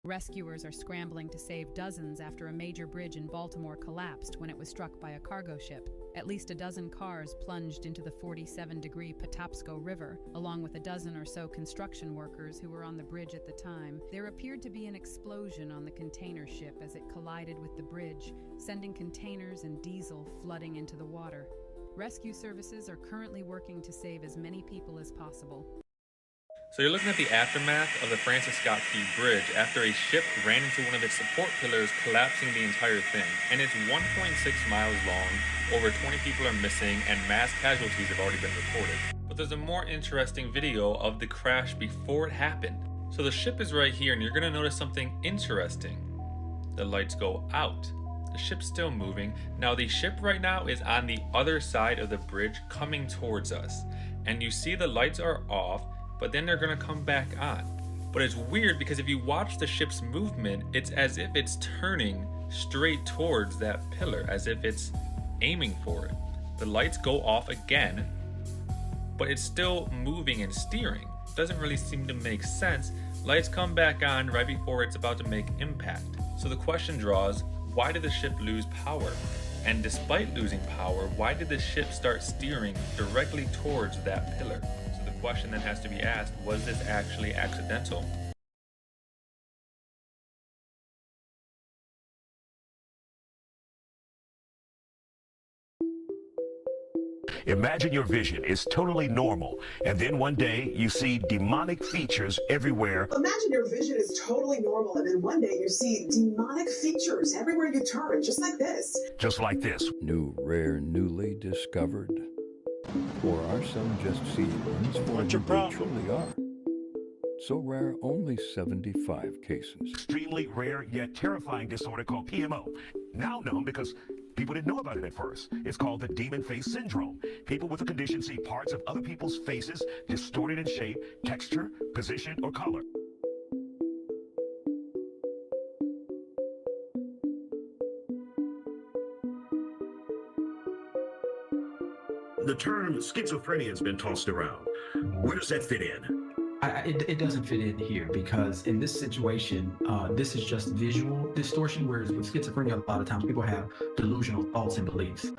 Rescuers are scrambling to save dozens after a major bridge in Baltimore collapsed when it was struck by a cargo ship. At least a dozen cars plunged into the 47-degree Patapsco River, along with a dozen or so construction workers who were on the bridge at the time. There appeared to be an explosion on the container ship as it collided with the bridge, sending containers and diesel flooding into the water. Rescue services are currently working to save as many people as possible. So you're looking at the aftermath of the Francis Scott Key Bridge after a ship ran into one of its support pillars, collapsing the entire thing. And it's 1.6 miles long, over 20 people are missing, and mass casualties have already been reported. But there's a more interesting video of the crash before it happened. So the ship is right here, and you're gonna notice something interesting. The lights go out. The ship's still moving. Now the ship right now is on the other side of the bridge coming towards us. And you see the lights are off, but then they're gonna come back on. But it's weird because if you watch the ship's movement, it's as if it's turning straight towards that pillar, as if it's aiming for it. The lights go off again, but it's still moving and steering. Doesn't really seem to make sense. Lights come back on right before it's about to make impact. So the question draws, why did the ship lose power? And despite losing power, why did the ship start steering directly towards that pillar? So the question then has to be asked, was this actually accidental? Imagine your vision is totally normal, and then one day you see demonic features everywhere. Imagine your vision is totally normal, and then one day you see demonic features everywhere you turn, just like this. Just like this. New, rare, newly discovered. Or are some just seedlings for What's your they problem? truly are? So rare, only 75 cases. Extremely rare yet terrifying disorder called PMO. Now known because people didn't know about it at first. It's called the demon face syndrome. People with the condition see parts of other people's faces distorted in shape, texture, position, or color. The term schizophrenia has been tossed around. Where does that fit in? It doesn't fit in here because in this situation, this is just visual distortion, whereas with schizophrenia, a lot of times people have delusional thoughts and beliefs.